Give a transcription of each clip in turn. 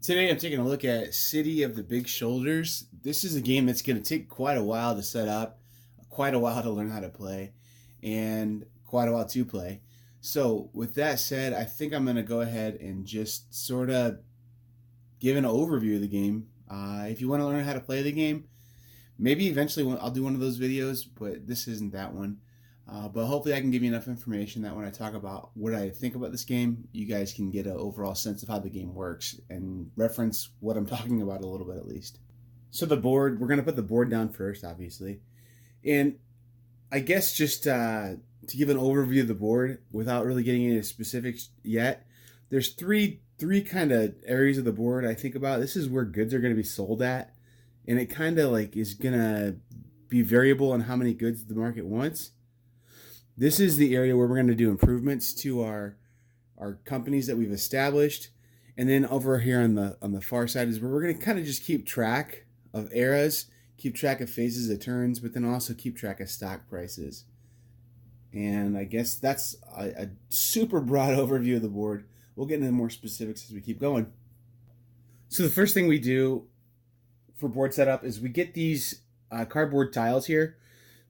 Today I'm taking a look at City of the Big Shoulders. This is a game that's going to take quite a while to set up, quite a while to learn how to play, and quite a while to play. So with that said, I think I'm going to go ahead and just sort of give an overview of the game. If you want to learn how to play the game, maybe eventually I'll do one of those videos, but this isn't that one. But hopefully I can give you enough information that when I talk about what I think about this game, you guys can get an overall sense of how the game works and reference what I'm talking about a little bit at least. So the board, we're going to put the board down first, obviously. And I guess just to give an overview of the board without really getting into specifics yet, there's three kind of areas of the board I think about. This is where goods are going to be sold at. And it kind of like is going to be variable on how many goods the market wants. This is the area where we're going to do improvements to our companies that we've established. And then over here on the far side is where we're going to kind of just keep track of eras, keep track of phases of turns, but then also keep track of stock prices. And I guess that's a super broad overview of the board. We'll get into more specifics as we keep going. So the first thing we do for board setup is we get these cardboard tiles here,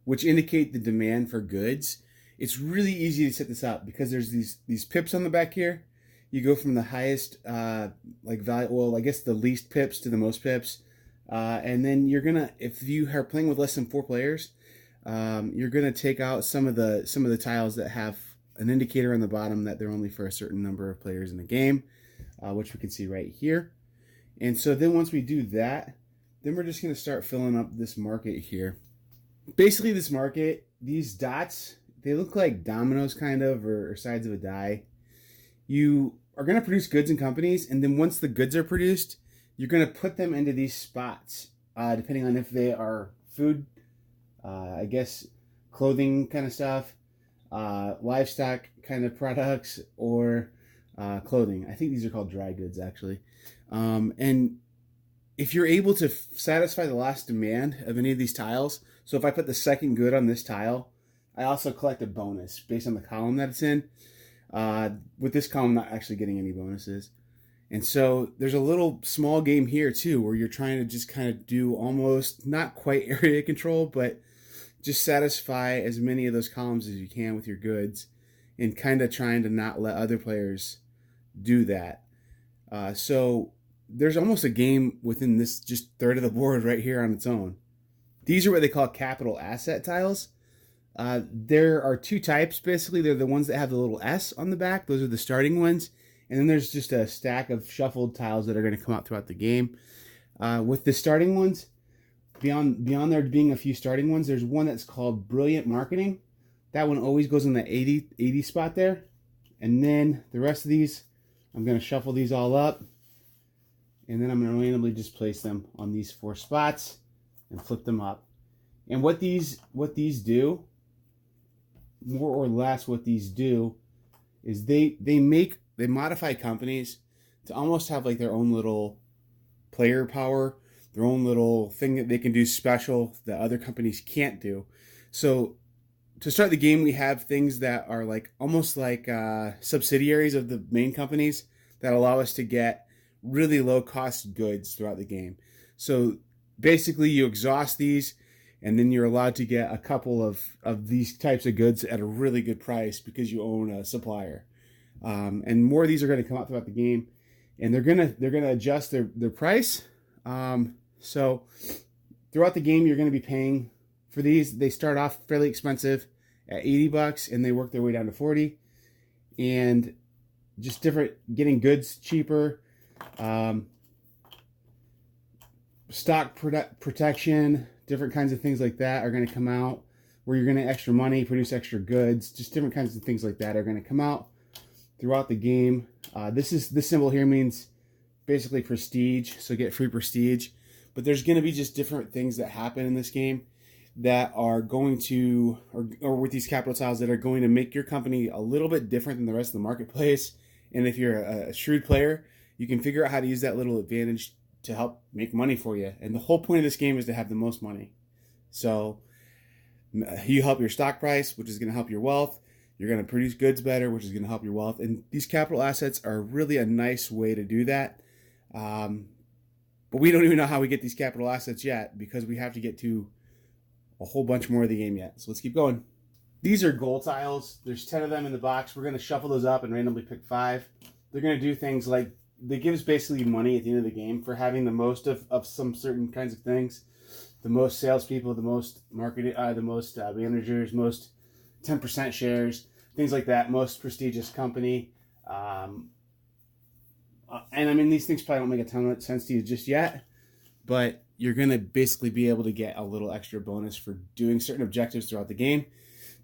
which indicate the demand for goods. It's really easy to set this up because there's these pips on the back here. You go from the highest value, well, I guess the least pips to the most pips. And then you're gonna, if you are playing with less than 4 players, you're gonna take out some of the tiles that have an indicator on the bottom that they're only for a certain number of players in the game, which we can see right here. And so then once we do that, then we're just gonna start filling up this market here. Basically this market, these dots, they look like dominoes kind of, or sides of a die. You are going to produce goods and companies, and then once the goods are produced, you're going to put them into these spots, depending on if they are food, I guess clothing kind of stuff, livestock kind of products, or clothing. I think these are called dry goods, actually. And if you're able to satisfy the last demand of any of these tiles, so if I put the second good on this tile, I also collect a bonus based on the column that it's in. With this column not actually getting any bonuses. And so there's a little small game here too where you're trying to just kind of do almost not quite area control, but just satisfy as many of those columns as you can with your goods and kind of trying to not let other players do that. So there's almost a game within this just third of the board right here on its own. These are what they call capital asset tiles. There are 2 types, basically. They're the ones that have the little S on the back. Those are the starting ones. And then there's just a stack of shuffled tiles that are going to come out throughout the game. With the starting ones, beyond there being a few starting ones, there's one that's called Brilliant Marketing. That one always goes in the 80 spot there. And then the rest of these, I'm going to shuffle these all up. And then I'm going to randomly just place them on these 4 spots and flip them up. And what these do, more or less what these do, is they modify companies to almost have like their own little player power, their own little thing that they can do special that other companies can't do. So to start the game, we have things that are like almost like subsidiaries of the main companies that allow us to get really low cost goods throughout the game. So basically you exhaust these, and then you're allowed to get a couple of these types of goods at a really good price because you own a supplier. And more of these are going to come out throughout the game, and they're gonna adjust their price. So throughout the game, you're going to be paying for these. They start off fairly expensive at $80, and they work their way down to $40, and just different, getting goods cheaper. Stock protection, different kinds of things like that are going to come out, where you're going to extra money, produce extra goods, just different kinds of things like that are going to come out throughout the game. This symbol here means basically prestige, so get free prestige. But there's going to be just different things that happen in this game that are going to, or with these capital tiles, that are going to make your company a little bit different than the rest of the marketplace. And if you're a shrewd player, you can figure out how to use that little advantage to help make money for you. And the whole point of this game is to have the most money. So you help your stock price, which is going to help your wealth. You're going to produce goods better, which is going to help your wealth. And these capital assets are really a nice way to do that. But we don't even know how we get these capital assets yet, because we have to get to a whole bunch more of the game yet. So let's keep going. These are goal tiles. There's 10 of them in the box. We're going to shuffle those up and randomly pick 5. They're going to do things like, they give us basically money at the end of the game for having the most of some certain kinds of things. The most salespeople, the most marketing, the most managers, most 10% shares, things like that. Most prestigious company. And I mean, these things probably don't make a ton of sense to you just yet, but you're going to basically be able to get a little extra bonus for doing certain objectives throughout the game.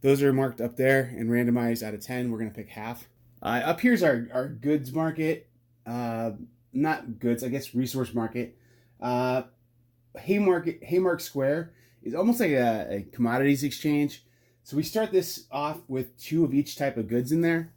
Those are marked up there and randomized out of 10. We're going to pick half. Up here's our goods market. Not goods, I guess resource market. Haymark Square is almost like a commodities exchange. So we start this off with 2 of each type of goods in there.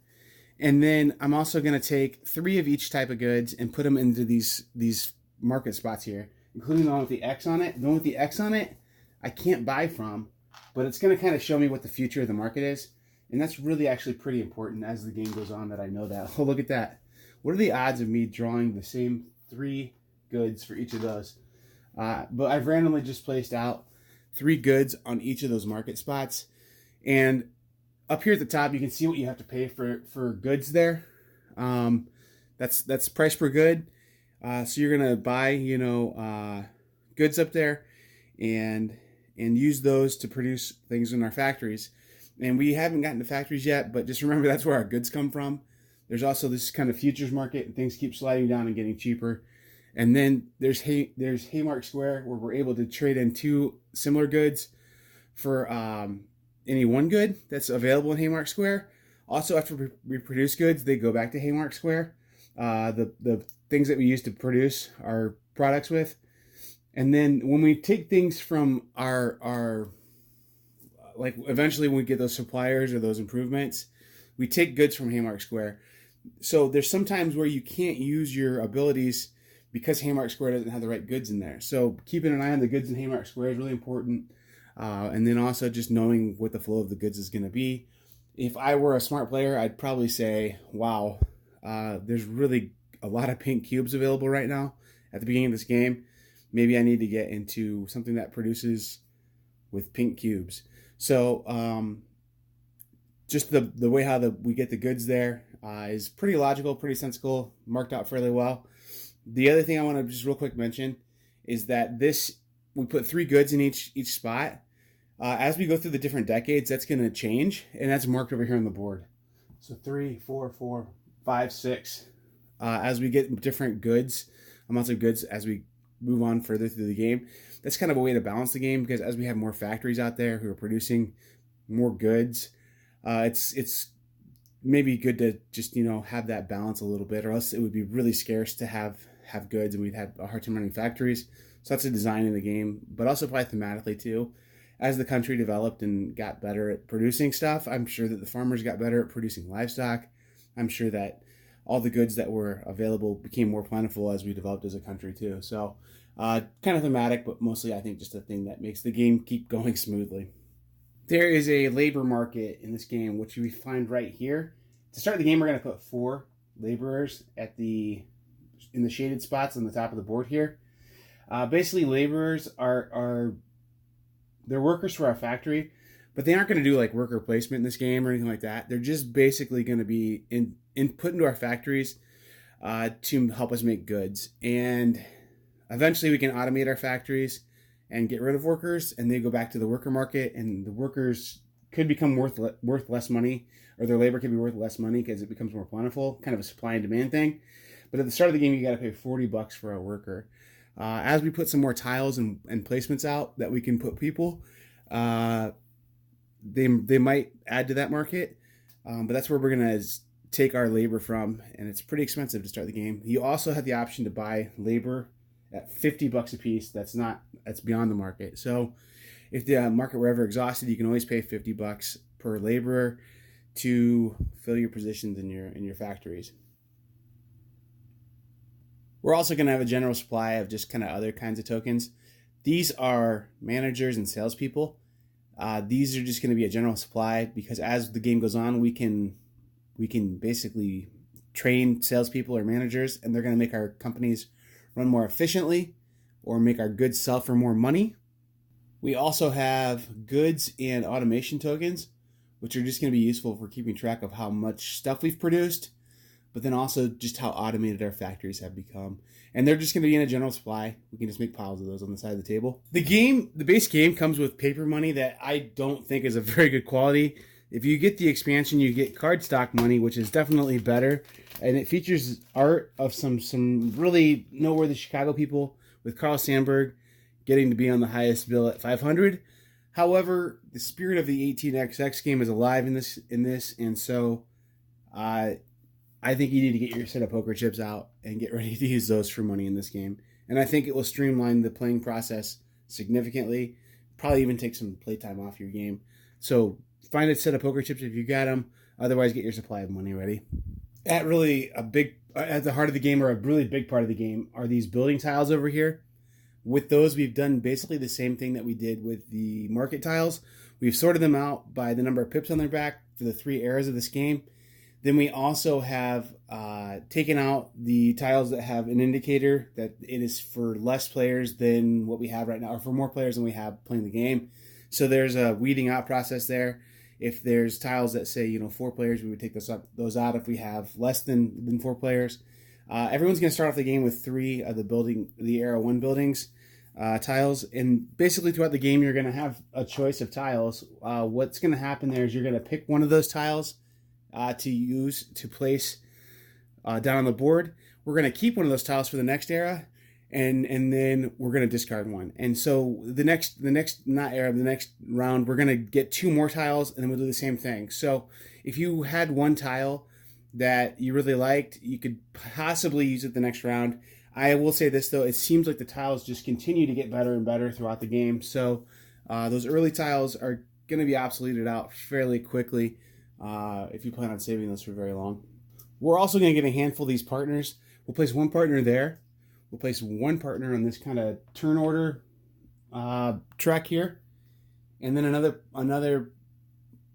And then I'm also going to take 3 of each type of goods and put them into these market spots here, including the one with the X on it. The one with the X on it, I can't buy from, but it's going to kind of show me what the future of the market is. And that's really actually pretty important as the game goes on, that I know that. Oh, look at that. What are the odds of me drawing the same 3 goods for each of those? But I've randomly just placed out 3 goods on each of those market spots. And up here at the top, you can see what you have to pay for goods there. That's price per good. So you're going to buy, goods up there and use those to produce things in our factories. And we haven't gotten to factories yet, but just remember that's where our goods come from. There's also this kind of futures market, and things keep sliding down and getting cheaper. And then there's Haymark Square, where we're able to trade in 2 similar goods for any one good that's available in Haymark Square. Also, after we produce goods, they go back to Haymark Square. The things that we use to produce our products with. And then when we take things from our like eventually when we get those suppliers or those improvements, we take goods from Haymark Square. So there's sometimes where you can't use your abilities because Haymark Square doesn't have the right goods in there. So keeping an eye on the goods in Haymark Square is really important. And then also just knowing what the flow of the goods is going to be. If I were a smart player, I'd probably say, wow, there's really a lot of pink cubes available right now at the beginning of this game. Maybe I need to get into something that produces with pink cubes. So just the way how we get the goods there is pretty logical, pretty sensible, marked out fairly well. The other thing I want to just real quick mention is that we put 3 goods in each spot. As we go through the different decades, that's going to change, and that's marked over here on the board. So 3, 4, 5, 6. As we get different goods, amounts of goods as we move on further through the game, that's kind of a way to balance the game, because as we have more factories out there who are producing more goods, it's maybe good to just have that balance a little bit, or else it would be really scarce to have goods and we'd have a hard time running factories. So that's a design in the game, but also probably thematically too. As the country developed and got better at producing stuff, I'm sure that the farmers got better at producing livestock. I'm sure that all the goods that were available became more plentiful as we developed as a country too. So kind of thematic, but mostly I think just a thing that makes the game keep going smoothly. There is a labor market in this game, which we find right here. To start the game, we're going to put 4 laborers in the shaded spots on the top of the board here. Basically, laborers they're workers for our factory, but they aren't going to do like worker placement in this game or anything like that. They're just basically going to be put into our factories to help us make goods. And eventually we can automate our factories and get rid of workers, and they go back to the worker market, and the workers could become worth less money, or their labor could be worth less money because it becomes more plentiful, kind of a supply and demand thing. But at the start of the game, you got to pay $40 for a worker. As we put some more tiles and placements out that we can put people, they might add to that market. But that's where we're going to take our labor from, and it's pretty expensive to start the game. You also have the option to buy labor at $50 a piece. That's beyond the market. So if the market were ever exhausted, you can always pay $50 per laborer to fill your positions in your factories. We're also going to have a general supply of just kind of other kinds of tokens. These are managers and salespeople. These are just going to be a general supply because as the game goes on, we can basically train salespeople or managers, and they're going to make our companies run more efficiently or make our goods sell for more money. We also have goods and automation tokens, which are just going to be useful for keeping track of how much stuff we've produced, but then also just how automated our factories have become. And they're just going to be in a general supply. We can just make piles of those on the side of the table. The base game comes with paper money that I don't think is of very good quality. If you get the expansion, you get cardstock money, which is definitely better. And it features art of some really noteworthy Chicago people, with Carl Sandburg getting to be on the highest bill at 500. However, the spirit of the 18xx game is alive in this, and so I think you need to get your set of poker chips out and get ready to use those for money in this game. And I think it will streamline the playing process significantly. Probably even take some playtime off your game. So find a set of poker chips if you got them. Otherwise, get your supply of money ready. At the heart of the game, or a really big part of the game, are these building tiles over here. With those, we've done basically the same thing that we did with the market tiles. We've sorted them out by the number of pips on their back for the 3 eras of this game. Then we also have taken out the tiles that have an indicator that it is for less players than what we have right now, or for more players than we have playing the game. So there's a weeding out process there. If there's tiles that say 4 players, we would take those out if we have less than 4 players. Everyone's going to start off the game with 3 of the Era 1 buildings tiles, and basically throughout the game you're going to have a choice of tiles. What's going to happen there is you're going to pick one of those tiles to use to place down on the board. We're going to keep one of those tiles for the next era, and then we're going to discard one. And so the next round we're going to get 2 more tiles, and then we'll do the same thing. So if you had one tile that you really liked, you could possibly use it the next round. I will say this though, it seems like the tiles just continue to get better and better throughout the game. So those early tiles are going to be obsoleted out fairly quickly if you plan on saving those for very long. We're also going to get a handful of these partners. We'll place one partner there. We'll place one partner on this kind of turn order track here, and then another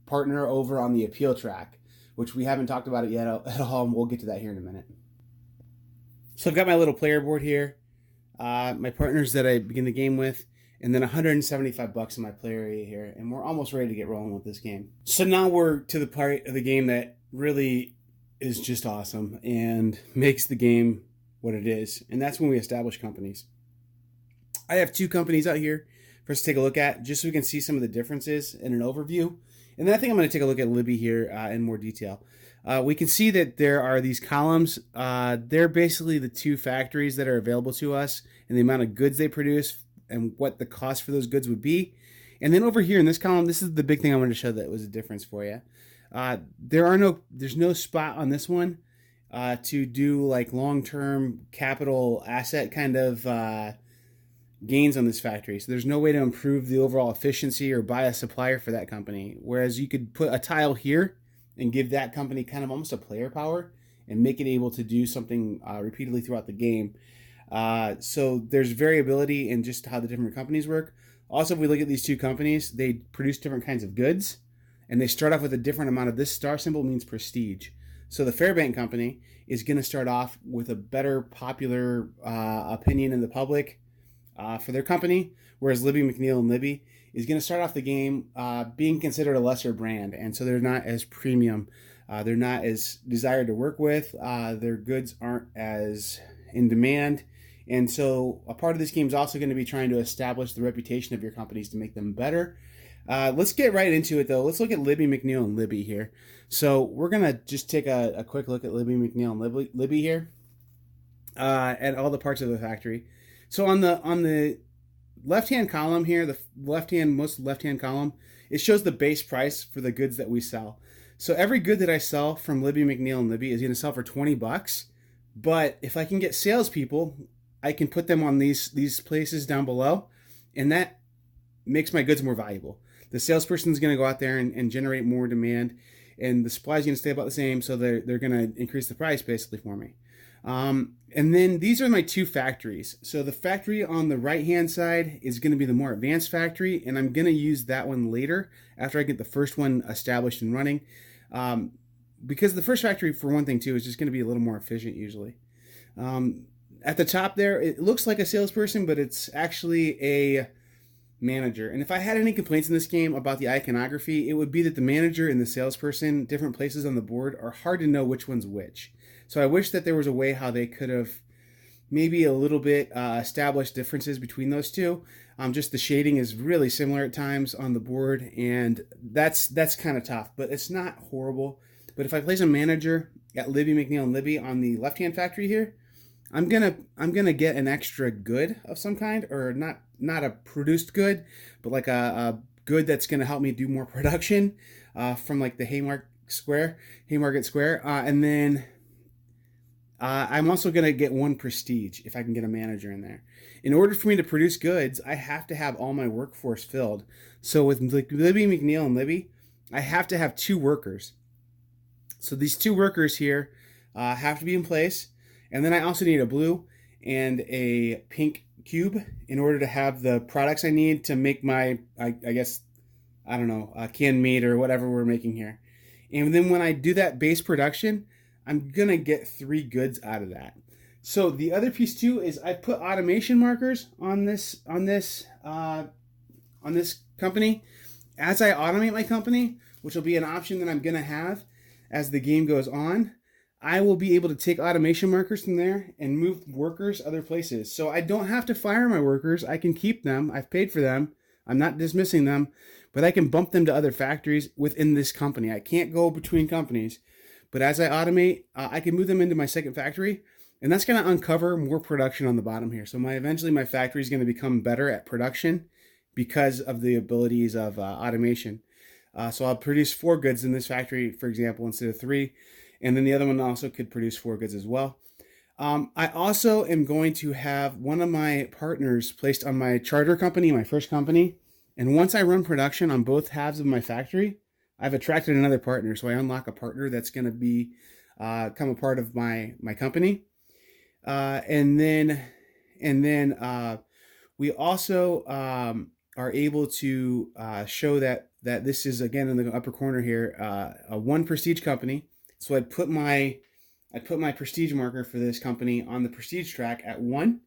partner over on the appeal track, which we haven't talked about it yet at all, and we'll get to that here in a minute. So I've got my little player board here, my partners that I begin the game with, and then $175 in my player area here, and we're almost ready to get rolling with this game. So now we're to the part of the game that really is just awesome and makes the game what it is, and that's when we establish companies. I have 2 companies out here for us to take a look at, just so we can see some of the differences in an overview. And then I think I'm going to take a look at Libby here in more detail. We can see that there are these columns. They're basically the 2 factories that are available to us and the amount of goods they produce and what the cost for those goods would be. And then over here in this column, this is the big thing I wanted to show that was a difference for you. There's no spot on this one to do like long-term capital asset kind of gains on this factory. So there's no way to improve the overall efficiency or buy a supplier for that company. Whereas you could put a tile here and give that company kind of almost a player power and make it able to do something repeatedly throughout the game. So there's variability in just how the different companies work. Also, if we look at these 2 companies, they produce different kinds of goods, and they start off with a different amount of this star symbol means prestige. So the Fairbank company is going to start off with a better popular opinion in the public for their company, whereas Libby McNeil and Libby is going to start off the game being considered a lesser brand, and so they're not as premium. They're not as desired to work with. Their goods aren't as in demand, and so a part of this game is also going to be trying to establish the reputation of your companies to make them better. Let's get right into it, though. Let's look at Libby McNeil and Libby here. So we're going to just take a quick look at Libby McNeil and Libby here. at all the parts of the factory. So on the left-hand column here, the most left-hand column, it shows the base price for the goods that we sell. So every good that I sell from Libby McNeil and Libby is going to sell for $20. But if I can get salespeople, I can put them on these places down below, and that makes my goods more valuable. The salesperson is going to go out there and generate more demand, and the supply is going to stay about the same, so they're going to increase the price basically for me. And then these are my two factories. So the factory on the right hand side is going to be the more advanced factory, and I'm going to use that one later after I get the first one established and running. Because the first factory, for one thing too, is just going to be a little more efficient usually. At the top there, it looks like a salesperson, but it's actually a manager. And if I had any complaints in this game about the iconography, it would be that the manager and the salesperson, different places on the board, are hard to know which one's which. So I wish that there was a way how they could have maybe a little bit established differences between those two. Just the shading is really similar at times on the board, and that's kind of tough, but it's not horrible. But if I place a manager at Libby McNeil and Libby on the left-hand factory here, I'm gonna get an extra good of some kind, or not a produced good, but like a good that's gonna help me do more production from like the Haymarket Square, and then I'm also gonna get one prestige if I can get a manager in there. In order for me to produce goods, I have to have all my workforce filled. So with Libby McNeil and Libby, I have to have 2 workers. So these 2 workers here have to be in place. And then I also need a blue and a pink cube in order to have the products I need to make my, I guess, I don't know, canned meat or whatever we're making here. And then when I do that base production, I'm going to get 3 goods out of that. So the other piece too is I put automation markers on this company. As I automate my company, which will be an option that I'm going to have as the game goes on, I will be able to take automation markers from there and move workers other places. So I don't have to fire my workers. I can keep them. I've paid for them. I'm not dismissing them, but I can bump them to other factories within this company. I can't go between companies, but as I automate, I can move them into my second factory, and that's going to uncover more production on the bottom here. So eventually my factory is going to become better at production because of the abilities of automation. So I'll produce 4 goods in this factory, for example, instead of 3. And then the other one also could produce 4 goods as well. I also am going to have one of my partners placed on my charter company, my first company. And once I run production on both halves of my factory, I've attracted another partner. So I unlock a partner that's going to be come a part of my company. And then we also are able to show that this is, again, in the upper corner here, a 1 prestige company. So I'd put my prestige marker for this company on the prestige track at 1,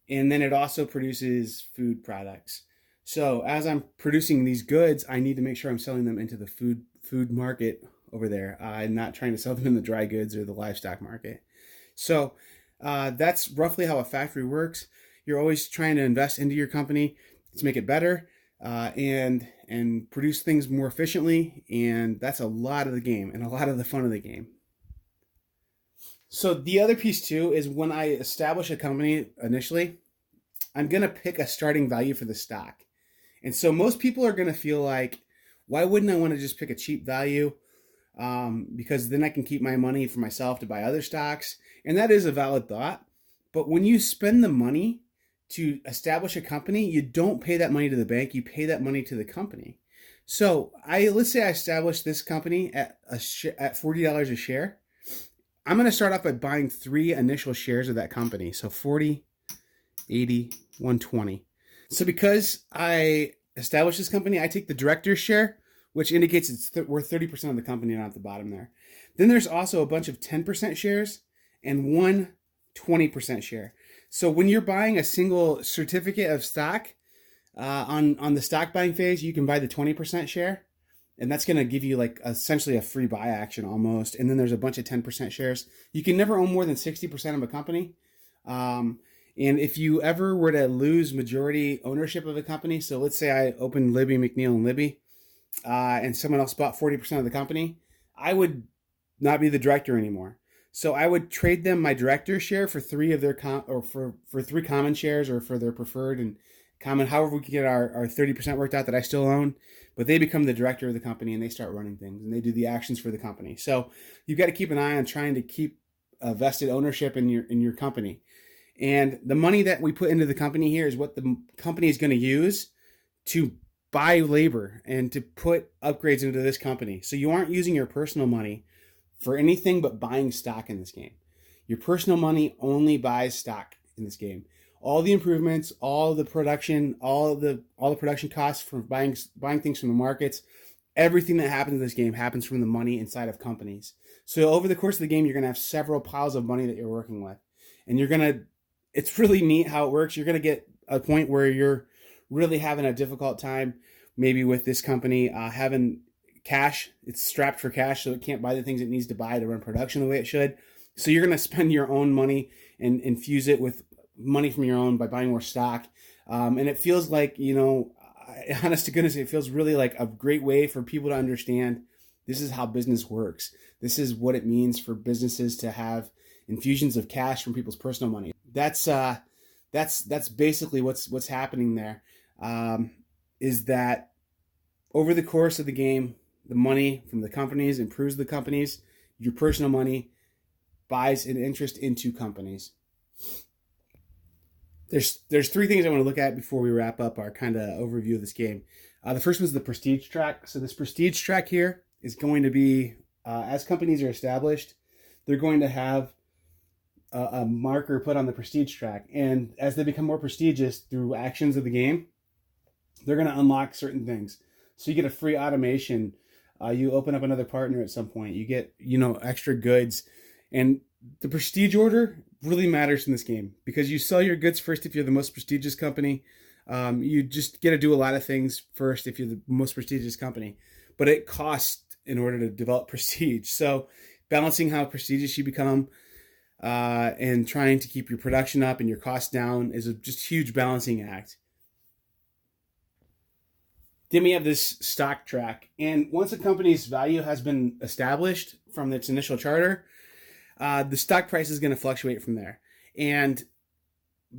and then it also produces food products. So as I'm producing these goods, I need to make sure I'm selling them into the food market over there, and not trying to sell them in the dry goods or the livestock market. So that's roughly how a factory works. You're always trying to invest into your company to make it better and produce things more efficiently, and that's a lot of the game and a lot of the fun of the game. So the other piece too is when I establish a company initially, I'm going to pick a starting value for the stock. And so most people are going to feel like, why wouldn't I want to just pick a cheap value? Because then I can keep my money for myself to buy other stocks. And that is a valid thought. But when you spend the money to establish a company, you don't pay that money to the bank, you pay that money to the company. So let's say I establish this company at $40 a share. I'm going to start off by buying 3 initial shares of that company. So 40, 80, 120. So because I established this company, I take the director's share, which indicates it's worth 30% of the company, not at the bottom there. Then there's also a bunch of 10% shares and 1 20% share. So when you're buying a single certificate of stock on the stock buying phase, you can buy the 20% share, and that's going to give you like essentially a free buy action almost. And then there's a bunch of 10% shares. You can never own more than 60% of a company. And if you ever were to lose majority ownership of a company, so let's say I opened Libby McNeil and Libby, and someone else bought 40% of the company, I would not be the director anymore. So I would trade them my director share for three of their for three common shares, or for their preferred and common, however we can get our 30% worked out that I still own. But they become the director of the company and they start running things and they do the actions for the company. So you've got to keep an eye on trying to keep vested ownership in your company. And the money that we put into the company here is what the company is going to use to buy labor and to put upgrades into this company. So you aren't using your personal money for anything but buying stock in this game. Your personal money only buys stock in this game. All the improvements, all the production, all the production costs for buying things from the markets, everything that happens in this game happens from the money inside of companies. So over the course of the game, you're going to have several piles of money that you're working with. And it's really neat how it works. You're going to get a point where you're really having a difficult time, maybe with this company, having cash. It's strapped for cash, so it can't buy the things it needs to buy to run production the way it should. So you're going to spend your own money and infuse it with money from your own by buying more stock. And it feels like, honest to goodness, it feels really like a great way for people to understand this is how business works. This is what it means for businesses to have infusions of cash from people's personal money. That's basically what's happening there. Is that over the course of the game, the money from the companies improves the companies. Your personal money buys an interest into companies. There's three things I want to look at before we wrap up our kind of overview of this game. The first one's the prestige track. So this prestige track here is going to be, as companies are established, they're going to have a marker put on the prestige track. And as they become more prestigious through actions of the game, they're going to unlock certain things. So you get a free automation. You open up another partner at some point. You get, extra goods. And the prestige order really matters in this game because you sell your goods first if you're the most prestigious company. You just get to do a lot of things first if you're the most prestigious company. But it costs in order to develop prestige. So balancing how prestigious you become and trying to keep your production up and your costs down is a just huge balancing act. Then we have this stock track. And once a company's value has been established from its initial charter, the stock price is going to fluctuate from there. And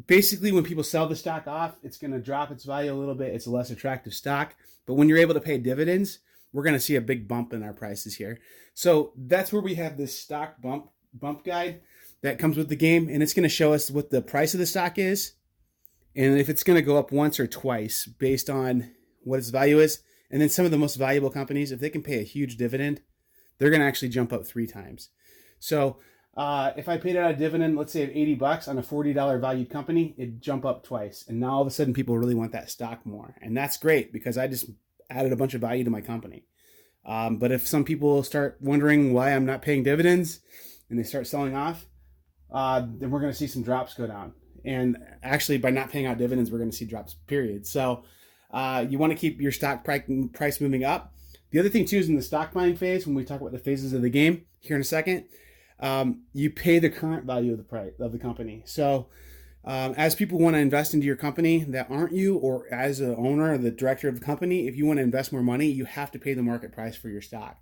basically when people sell the stock off, it's going to drop its value a little bit. It's a less attractive stock. But when you're able to pay dividends, we're going to see a big bump in our prices here. So that's where we have this stock bump guide that comes with the game. And it's going to show us what the price of the stock is and if it's going to go up once or twice based on what its value is. And then some of the most valuable companies, if they can pay a huge dividend, they're going to actually jump up 3 times. So if I paid out a dividend, let's say of $80 on a $40 valued company, it'd jump up twice. And now all of a sudden people really want that stock more. And that's great because I just added a bunch of value to my company. But if some people start wondering why I'm not paying dividends and they start selling off, then we're going to see some drops go down. And actually by not paying out dividends, we're going to see drops, period. So you want to keep your stock price moving up. The other thing too is in the stock buying phase, when we talk about the phases of the game here in a second, you pay the current value of the price of the company. So as people want to invest into your company that aren't you, or as an owner or the director of the company, if you want to invest more money, you have to pay the market price for your stock.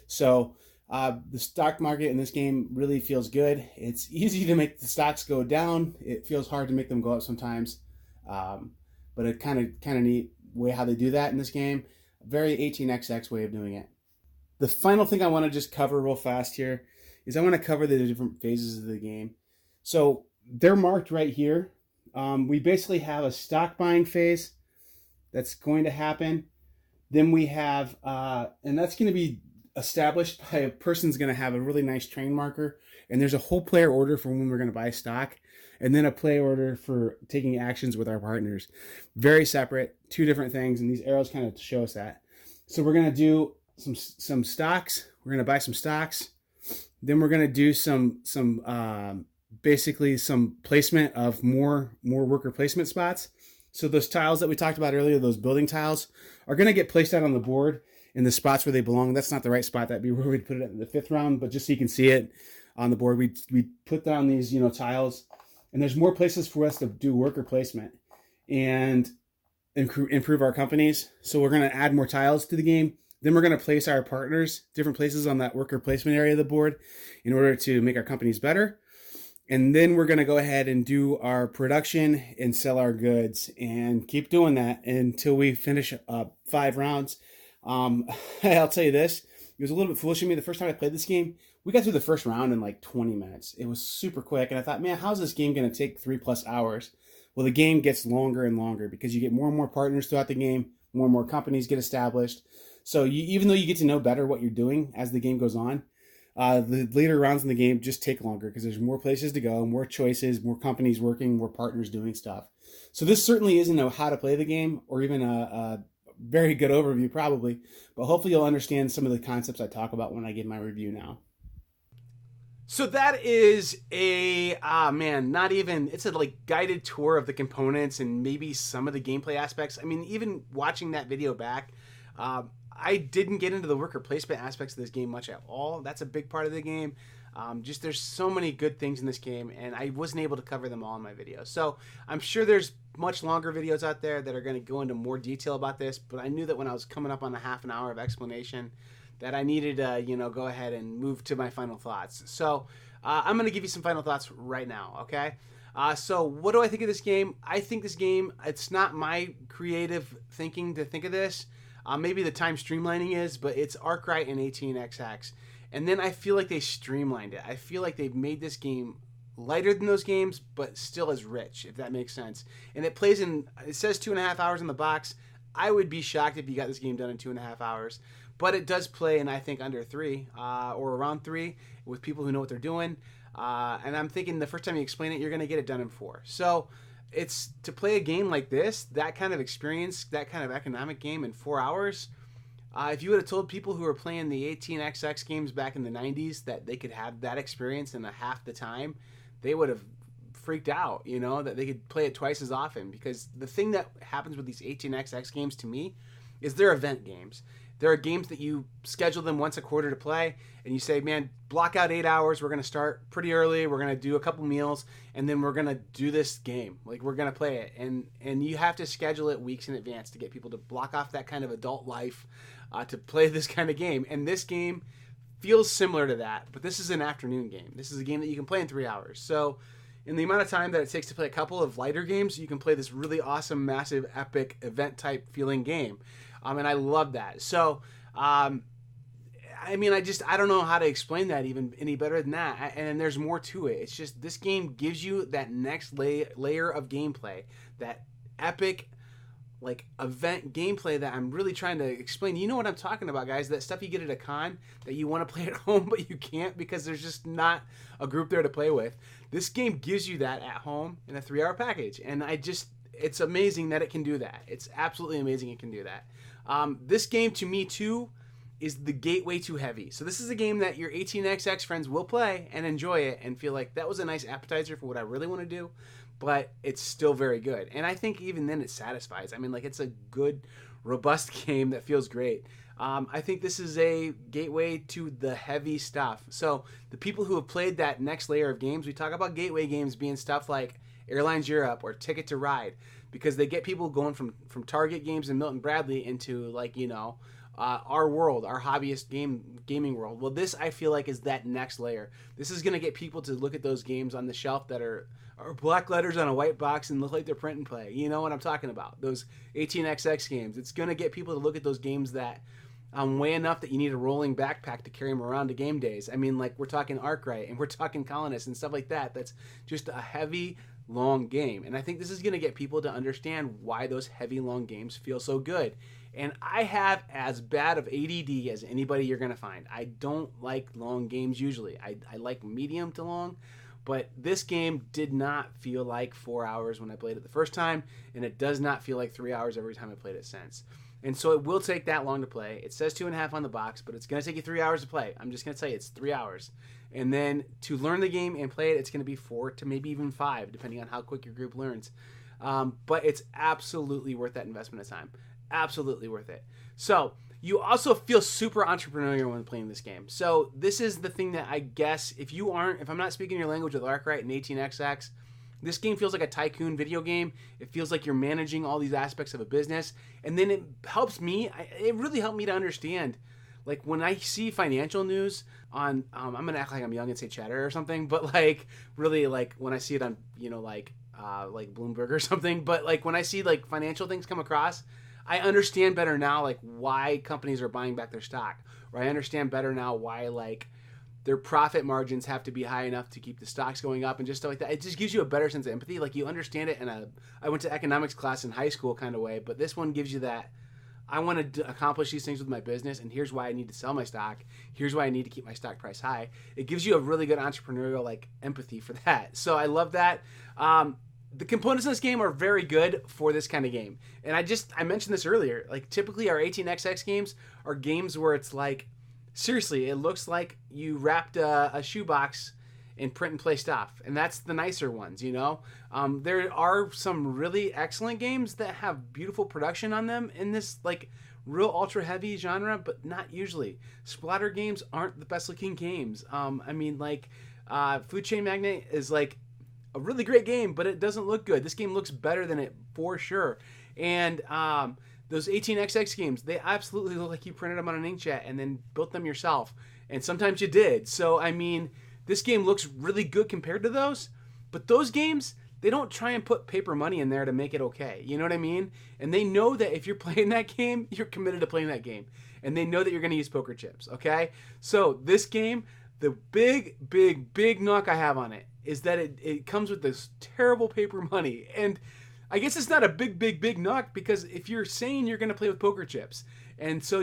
So the stock market in this game really feels good. It's easy to make the stocks go down. It feels hard to make them go up sometimes. But a kind of neat way how they do that in this game. A very 18xx way of doing it. The final thing I want to just cover real fast here is I want to cover the different phases of the game. So they're marked right here. We basically have a stock buying phase that's going to happen. Then we have, and that's going to be established by a person's going to have a really nice train marker. And there's a whole player order for when we're going to buy stock. And then a play order for taking actions with our partners. Very separate, 2 different things. And these arrows kind of show us that. So we're going to do some stocks. We're going to buy some stocks. Then we're going to do basically some placement of more worker placement spots. So those tiles that we talked about earlier, those building tiles, are going to get placed out on the board in the spots where they belong. That's not the right spot. That'd be where we'd put it in the 5th round. But just so you can see it on the board, we put down these tiles. And there's more places for us to do worker placement and improve our companies. So we're going to add more tiles to the game. Then we're going to place our partners different places on that worker placement area of the board in order to make our companies better. And then we're going to go ahead and do our production and sell our goods and keep doing that until we finish 5 rounds. I'll tell you this, it was a little bit foolish of me the first time I played this game. We got through the first round in like 20 minutes. It was super quick. And I thought, man, how's this game going to take 3+ hours? Well, the game gets longer and longer because you get more and more partners throughout the game. More and more companies get established. So even though you get to know better what you're doing as the game goes on, the later rounds in the game just take longer because there's more places to go, more choices, more companies working, more partners doing stuff. So this certainly isn't a how to play the game or even a very good overview probably, but hopefully you'll understand some of the concepts I talk about when I give my review now. So that is it's a like guided tour of the components and maybe some of the gameplay aspects. I mean, even watching that video back, I didn't get into the worker placement aspects of this game much at all. That's a big part of the game. Just there's so many good things in this game, and I wasn't able to cover them all in my video. So I'm sure there's much longer videos out there that are going to go into more detail about this, but I knew that when I was coming up on a half an hour of explanation that I needed to, go ahead and move to my final thoughts. So I'm going to give you some final thoughts right now, okay? So what do I think of this game? I think this game, it's not my creative thinking to think of this. Maybe the time streamlining is, but it's Arkwright and 18xx. And then I feel like they streamlined it. I feel like they've made this game lighter than those games, but still as rich, if that makes sense. And it says 2.5 hours in the box. I would be shocked if you got this game done in 2.5 hours. But it does play in, I think, under 3 or around 3 with people who know what they're doing. And I'm thinking the first time you explain it, you're going to get it done in 4. So it's to play a game like this, that kind of experience, that kind of economic game in 4 hours. If you would have told people who were playing the 18xx games back in the 90s that they could have that experience in half the time, they would have freaked out, that they could play it twice as often. Because the thing that happens with these 18xx games to me is they're event games. There are games that you schedule them once a quarter to play, and you say, man, block out 8 hours. We're going to start pretty early. We're going to do a couple meals, and then we're going to do this game. Like, we're going to play it. And you have to schedule it weeks in advance to get people to block off that kind of adult life to play this kind of game. And this game feels similar to that, but this is an afternoon game. This is a game that you can play in 3 hours. So in the amount of time that it takes to play a couple of lighter games, you can play this really awesome, massive, epic, event-type feeling game. And I love that. So, I don't know how to explain that even any better than that. And there's more to it. It's just this game gives you that next layer of gameplay, that epic, like, event gameplay that I'm really trying to explain. You know what I'm talking about, guys? That stuff you get at a con that you want to play at home, but you can't because there's just not a group there to play with. This game gives you that at home in a 3-hour package. And it's amazing that it can do that. It's absolutely amazing it can do that. This game, to me, too, is the gateway to heavy. So this is a game that your 18xx friends will play and enjoy it and feel like that was a nice appetizer for what I really want to do, but it's still very good. And I think even then it satisfies. I mean, like, it's a good, robust game that feels great. I think this is a gateway to the heavy stuff. So the people who have played that next layer of games, we talk about gateway games being stuff like Airlines Europe or Ticket to Ride, because they get people going from Target games and Milton Bradley into, like, our world, our hobbyist gaming world. Well, this, I feel like, is that next layer. This is going to get people to look at those games on the shelf that are black letters on a white box and look like they're print and play. You know what I'm talking about? Those 18xx games. It's going to get people to look at those games that weigh enough that you need a rolling backpack to carry them around to game days. I mean, like, we're talking Arkwright and we're talking Colonists and stuff like that. That's just a heavy, long game. And I think this is going to get people to understand why those heavy, long games feel so good. And I have as bad of ADD as anybody you're going to find. I don't like long games usually. I like medium to long. But this game did not feel like 4 hours when I played it the first time, and it does not feel like 3 hours every time I played it since. And so it will take that long to play. It says 2.5 on the box, but it's going to take you 3 hours to play. I'm just going to tell you, it's 3 hours. And then to learn the game and play it, it's going to be 4 to maybe even 5, depending on how quick your group learns. But it's absolutely worth that investment of time. Absolutely worth it. So you also feel super entrepreneurial when playing this game. So this is the thing that I guess if I'm not speaking your language with Arkwright and 18xx, This game feels like a tycoon video game. It feels like you're managing all these aspects of a business. And then it helps me, it really helped me to understand, like when I see financial news on, I'm going to act like I'm young and say Cheddar or something, but like really like when I see it on, like Bloomberg or something, but like when I see like financial things come across, I understand better now like why companies are buying back their stock, or I understand better now why like their profit margins have to be high enough to keep the stocks going up and just stuff like that. It just gives you a better sense of empathy. Like you understand it in I went to economics class in high school kind of way, but this one gives you that I want to accomplish these things with my business, and here's why I need to sell my stock. Here's why I need to keep my stock price high. It gives you a really good entrepreneurial like empathy for that. So I love that. The components in this game are very good for this kind of game. And I mentioned this earlier. Like typically our 18xx games are games where it's like, seriously, it looks like you wrapped a shoebox in print and play stuff, and that's the nicer ones, there are some really excellent games that have beautiful production on them in this like real ultra heavy genre, but not usually. Splatter games aren't the best looking games. Food Chain Magnate is like a really great game, but it doesn't look good. This game looks better than it for sure. And those 18xx games, they absolutely look like you printed them on an inkjet and then built them yourself, and sometimes you did. So this game looks really good compared to those, but those games, they don't try and put paper money in there to make it okay. You know what I mean? And they know that if you're playing that game, you're committed to playing that game. And they know that you're going to use poker chips, okay? So this game, the big knock I have on it is that it comes with this terrible paper money. And I guess it's not a big knock, because if you're saying you're going to play with poker chips, and so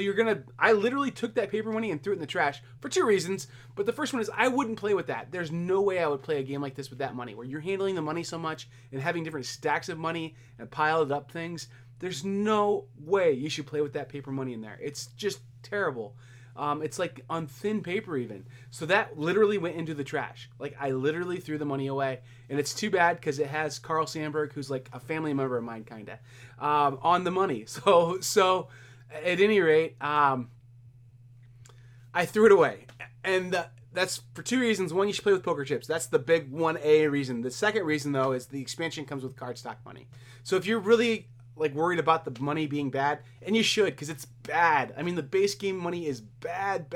I literally took that paper money and threw it in the trash for two reasons. But the first one is I wouldn't play with that. There's no way I would play a game like this with that money, where you're handling the money so much and having different stacks of money and piled up things. There's no way you should play with that paper money in there. It's just terrible. It's like on thin paper even. So that literally went into the trash. Like I literally threw the money away, and it's too bad because it has Carl Sandburg, who's like a family member of mine, kind of, on the money. So at any rate, I threw it away, and that's for two reasons. One, you should play with poker chips. That's the big 1A reason. The second reason, though, is the expansion comes with cardstock money. So if you're really like worried about the money being bad, and you should, because it's bad. I mean, the base game money is bad.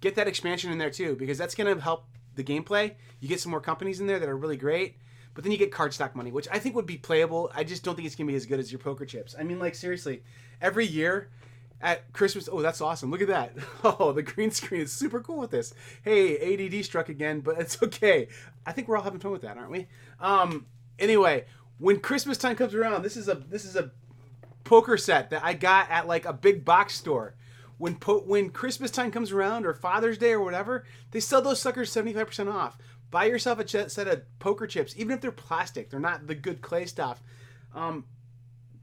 Get that expansion in there too, because that's going to help the gameplay. You get some more companies in there that are really great, but then you get cardstock money, which I think would be playable. I just don't think it's going to be as good as your poker chips. I mean, like seriously, every year at Christmas, oh, that's awesome. Look at that. Oh, the green screen is super cool with this. Hey, ADD struck again, but it's okay. I think we're all having fun with that, aren't we? Anyway, when Christmas time comes around, this is a poker set that I got at like a big box store. When Christmas time comes around, or Father's Day or whatever, they sell those suckers 75% off. Buy yourself a set of poker chips, even if they're plastic. They're not the good clay stuff.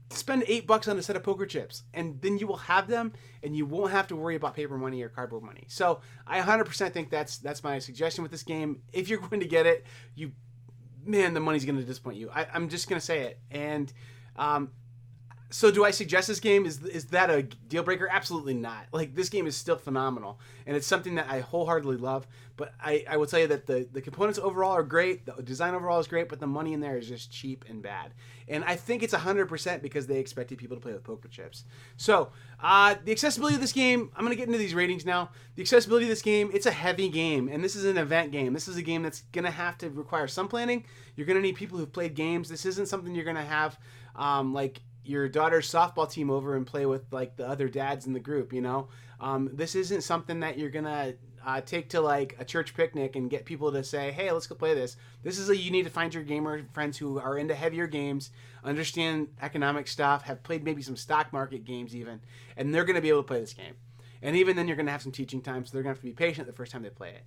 Spend $8 on a set of poker chips, and then you will have them, and you won't have to worry about paper money or cardboard money. So I 100% think that's my suggestion with this game. If you're going to get it, the money's going to disappoint you. I'm just going to say it. And so do I suggest this game? Is that a deal breaker? Absolutely not. Like, this game is still phenomenal, and it's something that I wholeheartedly love. But I will tell you that the components overall are great. The design overall is great, but the money in there is just cheap and bad. And I think it's 100% because they expected people to play with poker chips. So the accessibility of this game, I'm going to get into these ratings now. The accessibility of this game, it's a heavy game, and this is an event game. This is a game that's going to have to require some planning. You're going to need people who've played games. This isn't something you're going to have like your daughter's softball team over and play with like the other dads in the group, This isn't something that you're gonna take to like a church picnic and get people to say, hey, let's go play this. You need to find your gamer friends who are into heavier games, understand economic stuff, have played maybe some stock market games even, and they're gonna be able to play this game. And even then you're gonna have some teaching time, so they're gonna have to be patient the first time they play it.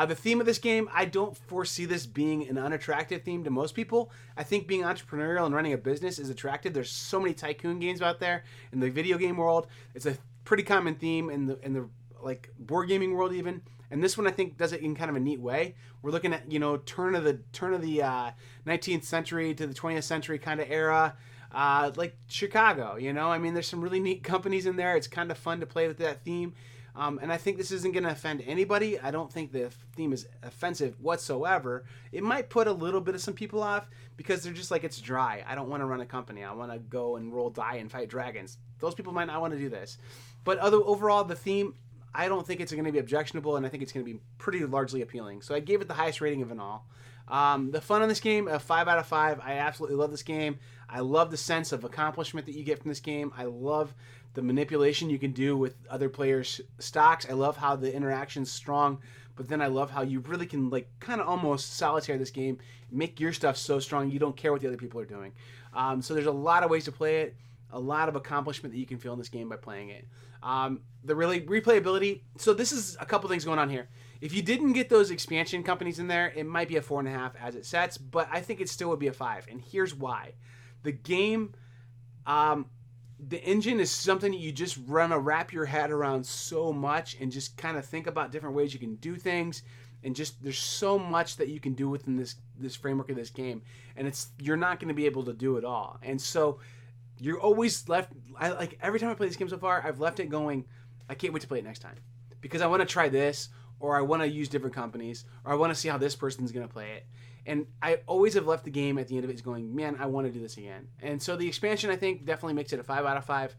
The theme of this game, I don't foresee this being an unattractive theme to most people. I think being entrepreneurial and running a business is attractive. There's so many tycoon games out there in the video game world. It's a pretty common theme in the like board gaming world even. And this one I think does it in kind of a neat way. We're looking at turn of the 19th century to the 20th century kind of era. Like Chicago, I mean, there's some really neat companies in there. It's kind of fun to play with that theme. And I think this isn't going to offend anybody. I don't think the theme is offensive whatsoever. It might put a little bit of some people off because they're just like, it's dry. I don't want to run a company. I want to go and roll die and fight dragons. Those people might not want to do this. But overall, the theme, I don't think it's going to be objectionable, and I think it's going to be pretty largely appealing. So I gave it the highest rating of it all. The fun on this game, a 5 out of 5. I absolutely love this game. I love the sense of accomplishment that you get from this game. I love the manipulation you can do with other players' stocks. I love how the interaction's strong, but then I love how you really can like kind of almost solitaire this game, make your stuff so strong you don't care what the other people are doing. So there's a lot of ways to play it, a lot of accomplishment that you can feel in this game by playing it. The really replayability. So this is a couple things going on here. If you didn't get those expansion companies in there, it might be a 4.5 as it sets, but I think it still would be a 5. And here's why. The game, the engine is something that you just want to wrap your head around so much and just kind of think about different ways you can do things. And just there's so much that you can do within this framework of this game. And you're not going to be able to do it all. And so you're always left, like every time I play this game so far, I've left it going, I can't wait to play it next time. Because I want to try this, or I want to use different companies, or I want to see how this person's going to play it. And I always have left the game at the end of it going, man, I want to do this again. And so the expansion, I think, definitely makes it a 5 out of 5.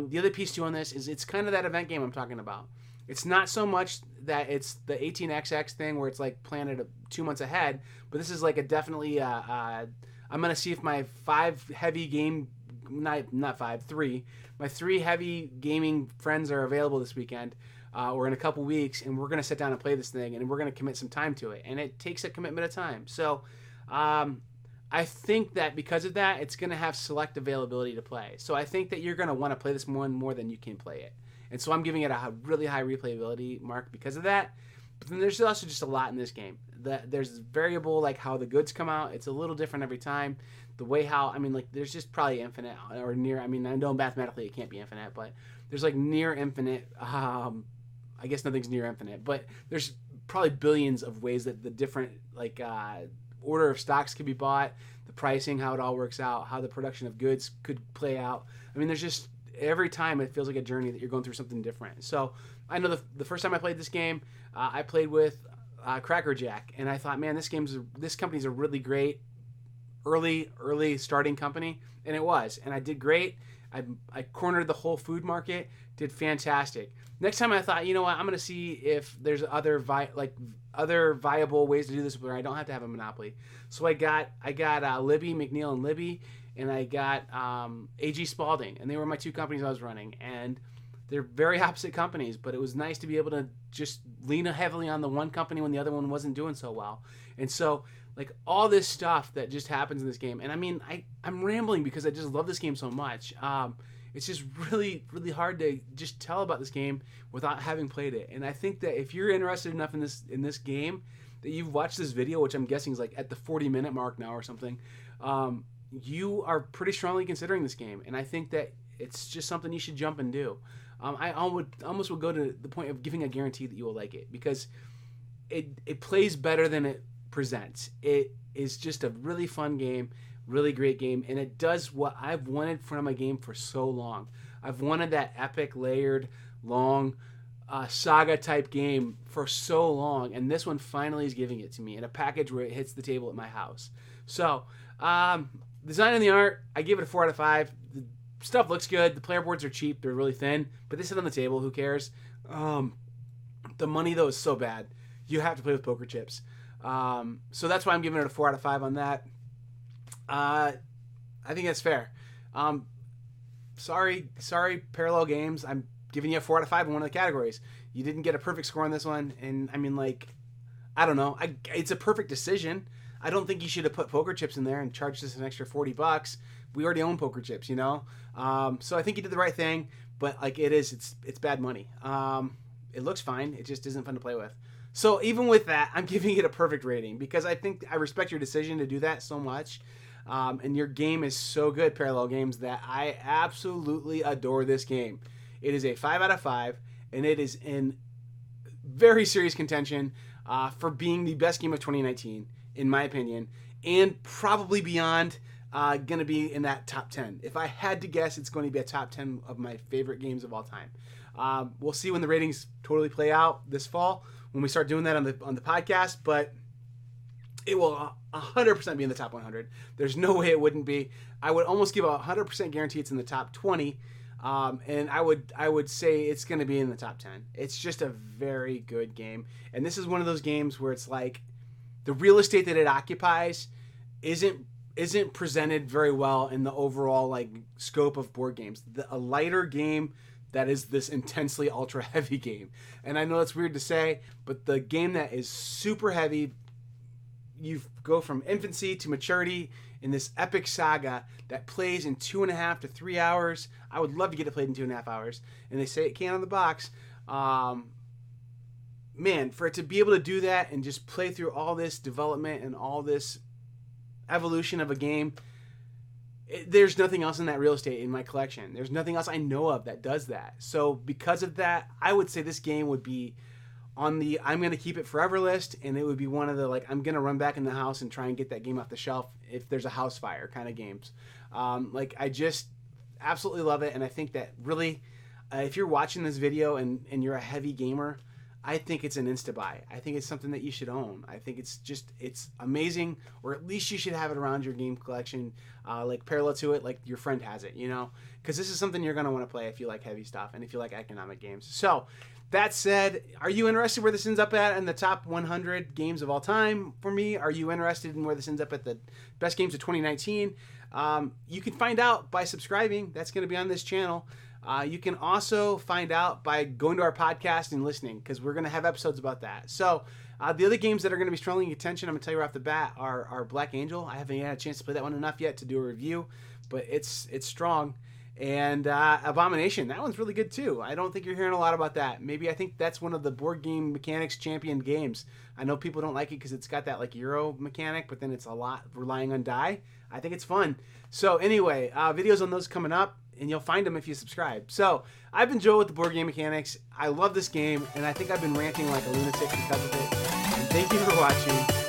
The other piece, too, on this is it's kind of that event game I'm talking about. It's not so much that it's the 18XX thing where it's like planned 2 months ahead, but this is like a definitely, I'm going to see if my 3, my 3 heavy gaming friends are available this weekend. Or in a couple weeks, and we're going to sit down and play this thing, and we're going to commit some time to it. And it takes a commitment of time. So I think that because of that, it's going to have select availability to play. So I think that you're going to want to play this one more than you can play it. And so I'm giving it a really high replayability mark because of that. But then there's also just a lot in this game. There's variable, like how the goods come out. It's a little different every time. The way there's just probably infinite or near. I mean, I know mathematically it can't be infinite, but there's like near infinite. I guess nothing's near infinite, but there's probably billions of ways that the different order of stocks could be bought, the pricing, how it all works out, how the production of goods could play out. I mean, there's just every time it feels like a journey that you're going through something different. So I know the first time I played this game, I played with Cracker Jack, and I thought, man, this company's a really great early starting company, and it was, and I did great. I cornered the whole food market, did fantastic. Next time I thought, you know what, I'm going to see if there's other viable ways to do this where I don't have to have a monopoly. So I got Libby, McNeil and Libby, and I got AG Spalding, and they were my 2 companies I was running. And they're very opposite companies, but it was nice to be able to just lean heavily on the one company when the other one wasn't doing so well. And so like all this stuff that just happens in this game, and I mean, I'm rambling because I just love this game so much. It's just really, really hard to just tell about this game without having played it. And I think that if you're interested enough in this game, that you've watched this video, which I'm guessing is like at the 40-minute mark now or something, you are pretty strongly considering this game. And I think that it's just something you should jump and do. I almost would go to the point of giving a guarantee that you will like it because it plays better than it presents. It is just a really fun game. Really great game, and it does what I've wanted from a game for so long. I've wanted that epic, layered, long, saga-type game for so long, and this one finally is giving it to me in a package where it hits the table at my house. So, design and the art, I give it a 4 out of 5. The stuff looks good. The player boards are cheap. They're really thin, but they sit on the table. Who cares? The money, though, is so bad. You have to play with poker chips. So that's why I'm giving it a 4 out of 5 on that. I think that's fair. Sorry, Parallel Games. I'm giving you a 4 out of 5 in one of the categories. You didn't get a perfect score on this one, and I mean, like, I don't know. It's a perfect decision. I don't think you should have put poker chips in there and charged us an extra $40. We already own poker chips, you know. So I think you did the right thing, but like it's bad money. It looks fine. It just isn't fun to play with. So even with that, I'm giving it a perfect rating because I think I respect your decision to do that so much. And your game is so good, Parallel Games, that I absolutely adore this game. It is a 5 out of 5, and it is in very serious contention for being the best game of 2019, in my opinion, and probably beyond. Going to be in that top 10. If I had to guess, it's going to be a top 10 of my favorite games of all time. We'll see when the ratings totally play out this fall when we start doing that on the podcast, but it will 100% be in the top 100. There's no way it wouldn't be. I would almost give a 100% guarantee it's in the top 20, and I would say it's going to be in the top 10. It's just a very good game, and this is one of those games where it's like the real estate that it occupies isn't presented very well in the overall like scope of board games. A lighter game that is this intensely ultra heavy game, and I know that's weird to say, but the game that is super heavy. You go from infancy to maturity in this epic saga that plays in 2.5 to 3 hours. I would love to get it played in 2.5 hours, and they say it can on the box. Man, for it to be able to do that and just play through all this development and all this evolution of a game, there's nothing else in that real estate in my collection. There's nothing else I know of that does that. So because of that, I would say this game would be on the I'm going to keep it forever list, and it would be one of the like I'm going to run back in the house and try and get that game off the shelf if there's a house fire kind of games. Like I just absolutely love it, and I think that really if you're watching this video and you're a heavy gamer, I think it's an insta-buy. I think it's something that you should own. I think it's amazing, or at least you should have it around your game collection, like parallel to it, like your friend has it, because this is something you're going to want to play if you like heavy stuff and if you like economic games. So that said, are you interested where this ends up at in the top 100 games of all time for me? Are you interested in where this ends up at the best games of 2019? You can find out by subscribing. That's going to be on this channel. You can also find out by going to our podcast and listening, because we're going to have episodes about that. So the other games that are going to be strongly your attention, I'm going to tell you right off the bat, are Black Angel. I haven't had a chance to play that one enough yet to do a review, but it's strong. And Abomination, that one's really good too. I don't think you're hearing a lot about that. Maybe I think that's one of the board game mechanics champion games. I know people don't like it because it's got that like Euro mechanic, but then it's a lot relying on die. I think it's fun. So anyway, videos on those coming up, and you'll find them if you subscribe. So I've been Joe with the Board Game Mechanics. I love this game, and I think I've been ranting like a lunatic because of it. And thank you for watching.